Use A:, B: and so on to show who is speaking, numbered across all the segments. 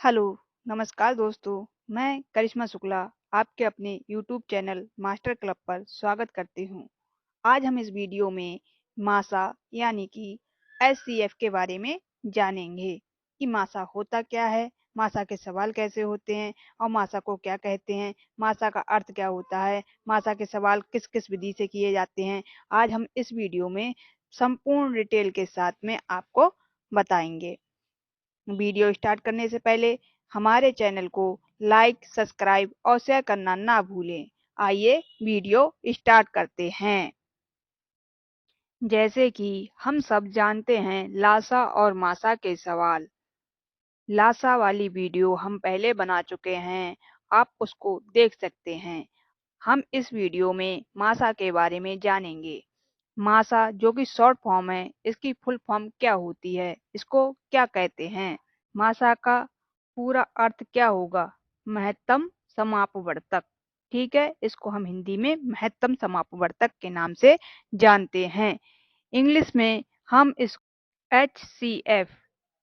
A: Hello, नमस्कार दोस्तों। मैं करिश्मा शुक्ला आपके अपने यूट्यूब चैनल मास्टर क्लब पर स्वागत करती हूँ। आज हम इस वीडियो में मासा यानी कि एससीएफ के बारे में जानेंगे कि मासा होता क्या है, मासा के सवाल कैसे होते हैं और मासा को क्या कहते हैं, मासा का अर्थ क्या होता है, मासा के सवाल किस किस विधि से किए जाते हैं। आज हम इस वीडियो में संपूर्ण डिटेल के साथ में आपको बताएंगे। वीडियो स्टार्ट करने से पहले हमारे चैनल को लाइक, सब्सक्राइब और शेयर करना ना भूलें। आइए वीडियो स्टार्ट करते हैं। जैसे कि हम सब जानते हैं लासा और मासा के सवाल। लासा वाली वीडियो हम पहले बना चुके हैं, आप उसको देख सकते हैं। हम इस वीडियो में मासा के बारे में जानेंगे। मासा जो कि शॉर्ट फॉर्म है, इसकी फुल फॉर्म क्या होती है, इसको क्या कहते हैं। मासा का पूरा अर्थ क्या होगा? महत्तम समापवर्तक। ठीक है, इसको हम हिंदी में महत्तम समापवर्तक के नाम से जानते हैं। इंग्लिश में हम इस HCF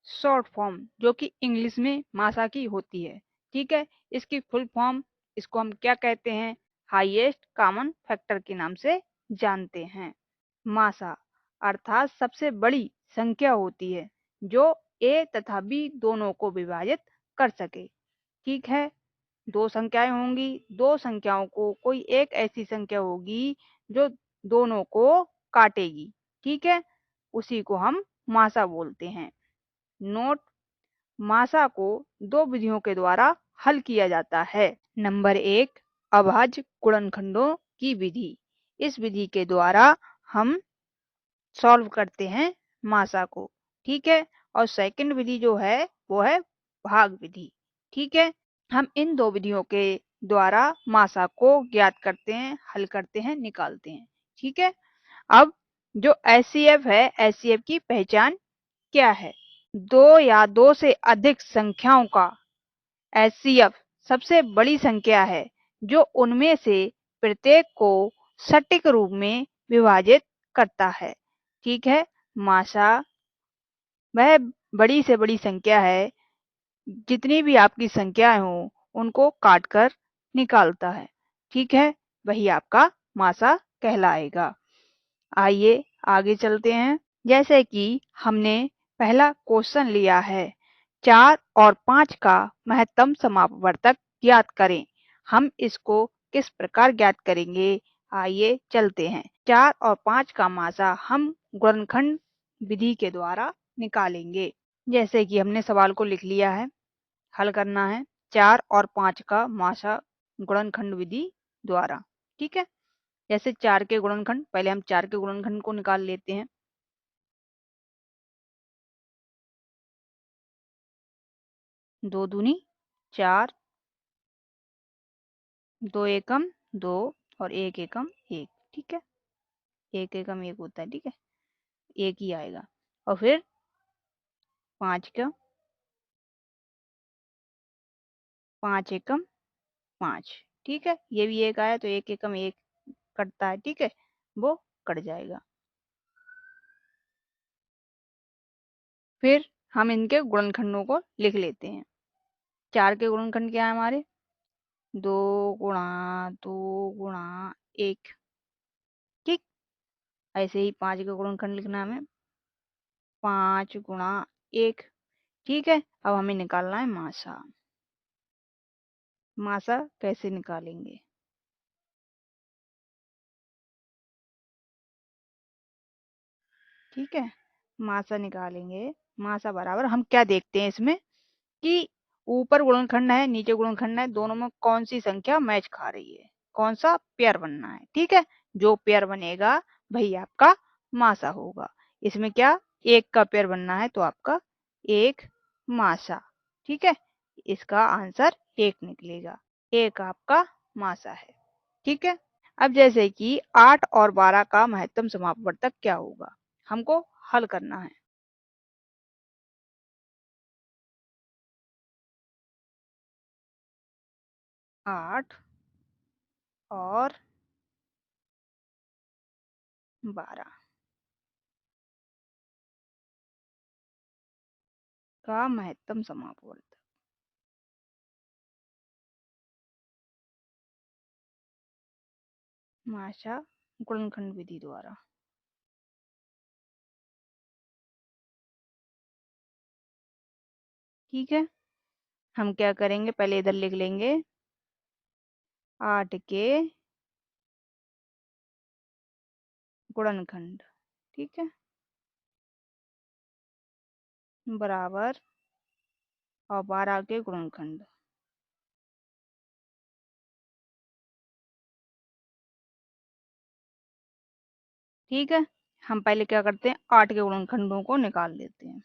A: शॉर्ट फॉर्म जो कि इंग्लिश में मासा की होती है। ठीक है, इसकी फुल फॉर्म इसको हम क्या कहते हैं? हाईएस्ट कॉमन फैक्टर के नाम से जानते हैं। मासा अर्थात सबसे बड़ी संख्या होती है जो ए तथा बी दोनों को विभाजित कर सके। ठीक है, दो संख्याएं होंगी, दो संख्याओं को कोई एक ऐसी संख्या होगी जो दोनों को काटेगी। ठीक है, उसी को हम मासा बोलते हैं। नोट: मासा को दो विधियों के द्वारा हल किया जाता है। नंबर एक, अभाज्य गुणनखंडों की विधि। इस विधि के द्वारा हम सॉल्व करते हैं मासा को। ठीक है, और सेकंड विधि जो है वो है भाग विधि। ठीक है, हम इन दो विधियों के द्वारा मासा को ज्ञात करते हैं, हल करते हैं, निकालते हैं। ठीक है, अब जो एचसीएफ है, एचसीएफ की पहचान क्या है? दो या दो से अधिक संख्याओं का एचसीएफ सबसे बड़ी संख्या है जो उनमें से प्रत्येक को सटीक रूप में विभाजित करता है। ठीक है, मासा वह बड़ी से बड़ी संख्या है, जितनी भी आपकी संख्याएं हो उनको काटकर निकालता है। ठीक है, वही आपका मासा कहलाएगा। आइए आगे चलते हैं। जैसे कि हमने पहला क्वेश्चन लिया है, 4 और 5 का महत्तम समापवर्तक ज्ञात करें। हम इसको किस प्रकार ज्ञात करेंगे? आइए चलते हैं। 4 और 5 का मासा हम गुणनखंड विधि के द्वारा निकालेंगे। जैसे कि हमने सवाल को लिख लिया है, हल करना है 4 और 5 का मासा गुणनखंड विधि द्वारा। ठीक है, जैसे 4 के गुणनखंड, पहले हम 4 के गुणनखंड को निकाल लेते हैं। 2 दूनी 4, 2 एकम 2 और 1 एकम 1। ठीक है, 1 एकम 1 होता है। ठीक है, 1 ही आएगा। और फिर 5 का 5 एकम 5। ठीक है, ये भी 1 आया तो 1 एकम 1 कटता है। ठीक है, वो कट जाएगा। फिर हम इनके गुणनखंडों को लिख लेते हैं। 4 के गुणनखंड क्या है हमारे? 2 गुणा 2 गुणा 1। ठीक, ऐसे ही 5 का गुणनखंड लिखना है हमें, 5 गुणा 1। ठीक है, अब हमें निकालना है मासा। मासा कैसे निकालेंगे? ठीक है, मासा निकालेंगे। मासा बराबर हम क्या देखते हैं इसमें कि ऊपर गुणनखंड है, नीचे गुणनखंड है, दोनों में कौन सी संख्या मैच खा रही है, कौन सा पेयर बनना है। ठीक है, जो पेयर बनेगा वही आपका मासा होगा। इसमें क्या एक का पेयर बनना है तो आपका एक मासा। ठीक है, इसका आंसर एक निकलेगा, एक आपका मासा है। ठीक है, अब जैसे कि 8 और 12 का महत्तम समापवर्तक क्या होगा, हमको हल करना है। 8 और 12 का महत्तम समापवर्तक। माशा गुणनखंड विधि द्वारा। ठीक है, हम क्या करेंगे, पहले इधर लिख लेंगे 8 के गुणनखंड। ठीक है, बराबर और 12 के गुणनखंड। ठीक है, हम पहले क्या करते हैं, 8 के गुणनखंडों को निकाल लेते हैं।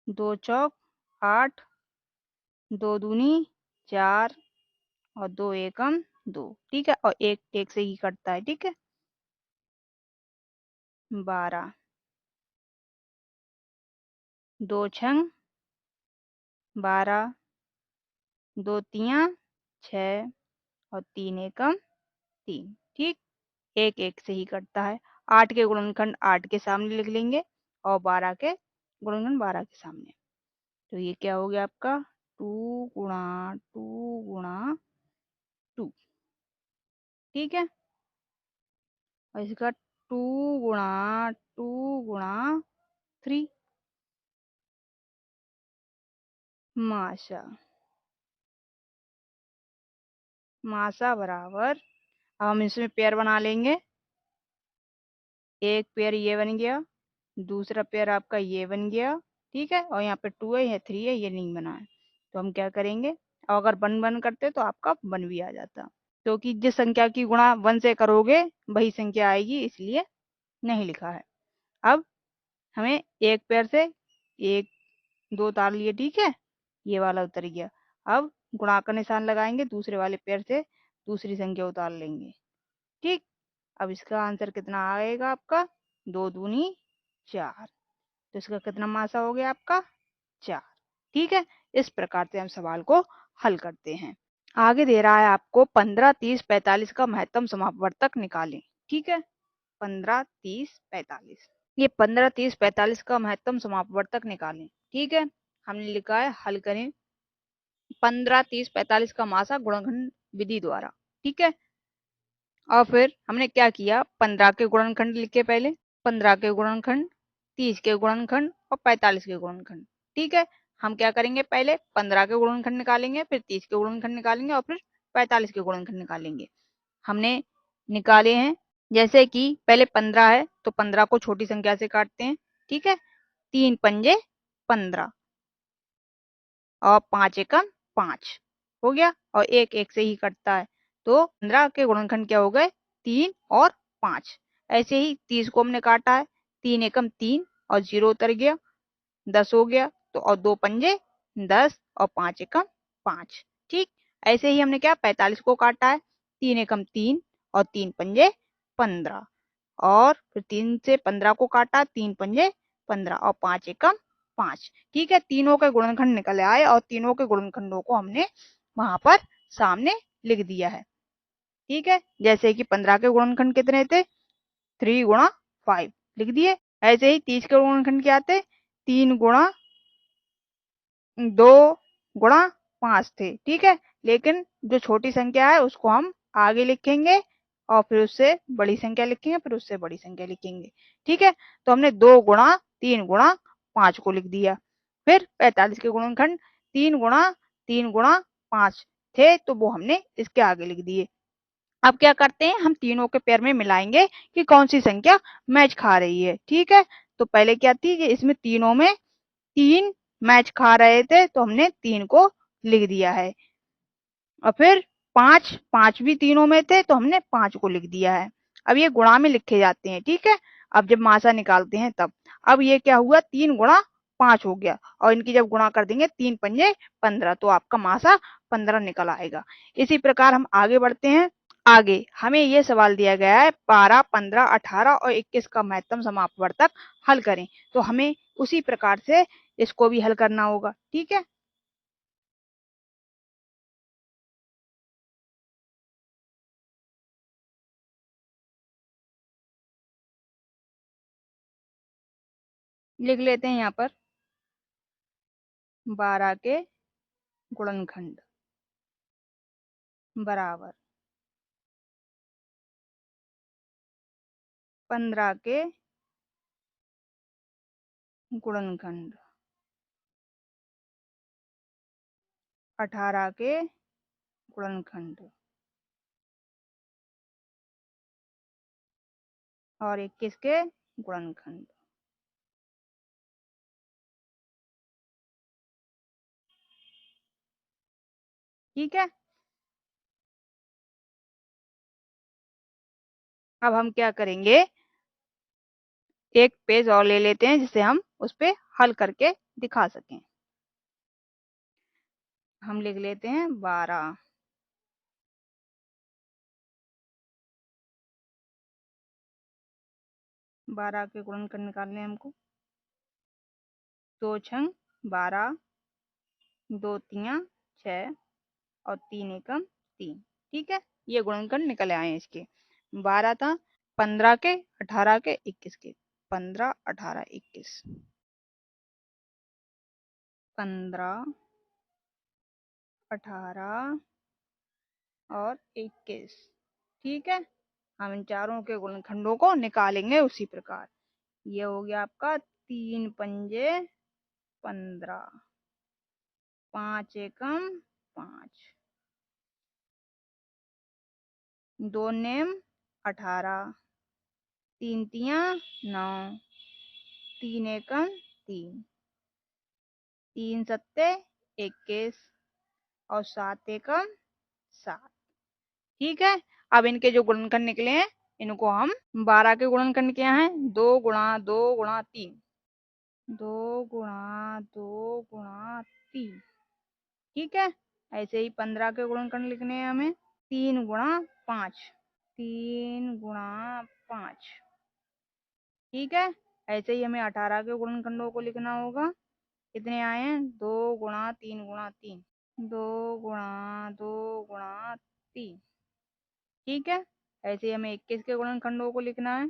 A: 2 चौक 8, 2 दूनी 4 और 2 एकम 2। ठीक है, और एक एक से ही कटता है। ठीक है, 12, 2 छंग 12, 2 तियां 6 और 3 एकम 3। ठीक, एक एक से ही कटता है। 8 के गुणनखंड 8 के सामने लिख लेंगे और 12 के गुणनखंड 12 के सामने। तो ये क्या हो गया आपका, 2 गुणा 2 गुणा 2। ठीक है, और इसका 2 गुणा 2 गुणा 3 माशा। माशा बराबर, अब हम इसमें पेयर बना लेंगे। एक पेयर ये बन गया, दूसरा पेयर आपका ये बन गया। ठीक है, और यहाँ पे 2 है, यहाँ 3 है, ये नहीं बना है। तो हम क्या करेंगे, और अगर 1 1 करते तो आपका 1 भी आ जाता, क्योंकि जिस संख्या की गुणा 1 से करोगे वही संख्या आएगी, इसलिए नहीं लिखा है। अब हमें एक पेयर से एक 2 उतार लिए। ठीक है, ये वाला उतर गया। अब गुणा का निशान लगाएंगे, दूसरे वाले पेयर से दूसरी संख्या उतार लेंगे। ठीक, अब इसका आंसर कितना आएगा आपका, 2 दूनी 4। तो इसका कितना मासा हो गया आपका, 4। ठीक है, इस प्रकार से हम सवाल को हल करते हैं। आगे दे रहा है आपको 15, 30, 45 का महत्तम समापवर्तक निकालें। ठीक है, 15, 30, 45, ये 15, 30, 45 का महत्तम समापवर्तक निकालें। ठीक है, हमने लिखा है हल करें 15, 30, 45 का मासा गुणनखंड विधि द्वारा। ठीक है, और फिर हमने क्या किया, 15 के गुणनखंड लिखे पहले, 15 के गुणनखंड, 30 के गुणनखंड और 45 के गुणनखंड। ठीक है, हम क्या करेंगे, पहले 15 के गुणनखंड निकालेंगे, फिर 30 के गुणनखंड निकालेंगे और फिर 45 के गुणनखंड निकालेंगे। हमने निकाले हैं, जैसे कि पहले 15 है तो 15 को छोटी संख्या से काटते हैं। ठीक है, 3 पंजे 15 और 5 एकम 5 हो गया, और एक एक से ही कटता है। तो 15 के गुणनखंड क्या हो गए, 3 और 5। ऐसे ही 30 को हमने काटा है, 3 एकम 3 और 0 उतर गया, 10 हो गया। तो और 2 पंजे 10 और 5 एकम 5। ठीक, ऐसे ही हमने क्या 45 को काटा है, 3 एकम 3 और 3 पंजे 15, और फिर 3 से 15 को काटा, 3 पंजे 15 और 5 एकम 5। ठीक है, तीनों के गुणनखंड निकल आए और तीनों के गुणनखंडों को हमने वहां पर सामने लिख दिया है। ठीक है, जैसे कि 15 के गुणनखंड कितने थे, 3 गुणा 5 लिख दिए। ऐसे ही 30 के गुणनखंड क्या थे, 3 गुणा 2 गुणा 5 थे। ठीक है, लेकिन जो छोटी संख्या है उसको हम आगे लिखेंगे और फिर उससे बड़ी संख्या लिखेंगे, फिर उससे बड़ी संख्या लिखेंगे। ठीक है, तो हमने 2 गुणा 3 गुणा 5 को लिख दिया। फिर 45 के गुणनखंड 3 गुणा 5 थे, तो वो हमने इसके आगे लिख दिए। अब क्या करते हैं, हम तीनों के पेयर में मिलाएंगे कि कौन सी संख्या मैच खा रही है। ठीक है, तो पहले क्या थी कि इसमें तीनों में 3 मैच खा रहे थे, तो हमने 3 को लिख दिया है। और फिर 5 भी तीनों में थे, तो हमने 5 को लिख दिया है। अब ये गुणा में लिखे जाते हैं। ठीक है, अब जब मासा निकालते हैं तब, अब ये क्या हुआ, 3 गुणा 5 हो गया, और इनकी जब गुणा कर देंगे 3 पंजे 15, तो आपका मासा 15 निकल आएगा। इसी प्रकार हम आगे बढ़ते हैं। आगे हमें ये सवाल दिया गया है 12, 15, 18 और 21 का महत्तम समापवर्तक हल करें। तो हमें उसी प्रकार से इसको भी हल करना होगा। ठीक है, लिख लेते हैं यहाँ पर 12 के गुणनखंड। बराबर 15 के गुणनखंड 18 के गुणनखंड और 21 के गुणनखंड। ठीक है, अब हम क्या करेंगे, एक पेज और ले लेते हैं जिसे हम उस पे हल करके दिखा सकें। हम लिख लेते हैं 12 के गुणनखंड निकालने हैं हमको। 2 छंग 12, 2 तियां 6 और 3 एकम 3। ठीक है, ये गुणनखंड निकल आए हैं इसके। 12 था, 15 के, 18 के, 21 के। 15, 18, 21, 15, 18 और 21। ठीक है, हम इन चारों के गुणनखंडों को निकालेंगे उसी प्रकार। ये हो गया आपका 3 पंजे 15, 5 एकम 5, 2 नेम 18, 3 तियां 9, 3 एकम 3, 3 सत्ते 21 और 7 एकम 7। ठीक है, अब इनके जो गुणनखंड निकले हैं इनको हम 12 के गुणनखंड क्या है, 2 गुणा 2 गुणा 3, 2 गुणा 2 गुणा 3। ठीक है, ऐसे ही 15 के गुणनखंड लिखने हैं हमें, 3 गुणा 5, 3 गुणा 5। ठीक है, ऐसे ही हमें 18 के गुणनखंडों को लिखना होगा। कितने आए हैं, 2 गुणा 3 गुणा 3, 2 गुणा 2 गुणा 3। ठीक है, ऐसे ही हमें 21 के गुणनखंडों को लिखना है,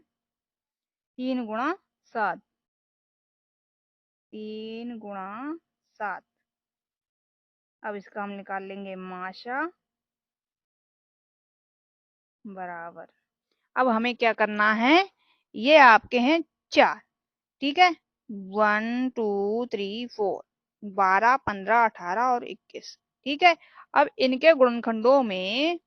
A: 3 गुणा 7, 3 गुणा 7। अब इसका हम निकाल लेंगे माशा बराबर। अब हमें क्या करना है, ये आपके हैं 4। ठीक है, 1 2 3 4, 12, 15, 18 और 21। ठीक है, अब इनके गुणनखंडों में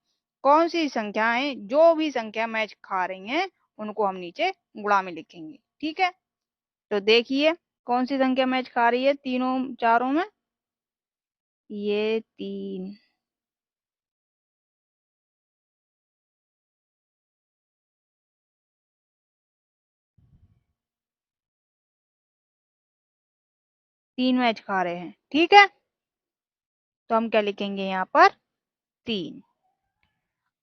A: कौन सी संख्याएं, जो भी संख्या मैच खा रही हैं उनको हम नीचे गुणा में लिखेंगे। ठीक है, तो देखिए कौन सी संख्या मैच खा रही है तीनों चारों में, ये 3, मैच खा रहे हैं। ठीक है, तो हम क्या लिखेंगे यहाँ पर 3।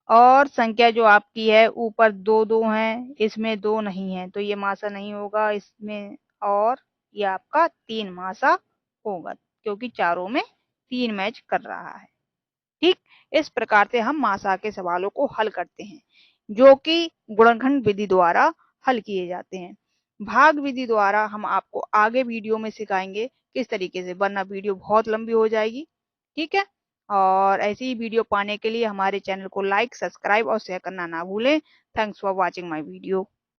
A: और संख्या जो आपकी है ऊपर 2 2 है, इसमें 2 नहीं है तो ये मासा नहीं होगा इसमें, और ये आपका 3 मासा होगा क्योंकि चारों में 3 मैच कर रहा है। ठीक, इस प्रकार से हम मासा के सवालों को हल करते हैं जो कि गुणनखंड विधि द्वारा हल किए जाते हैं। भाग विधि द्वारा हम आपको आगे वीडियो में सिखाएंगे किस तरीके से, वरना वीडियो बहुत लंबी हो जाएगी। ठीक है, और ऐसी ही वीडियो पाने के लिए हमारे चैनल को लाइक, सब्सक्राइब और शेयर करना ना भूलें। Thanks for watching my video.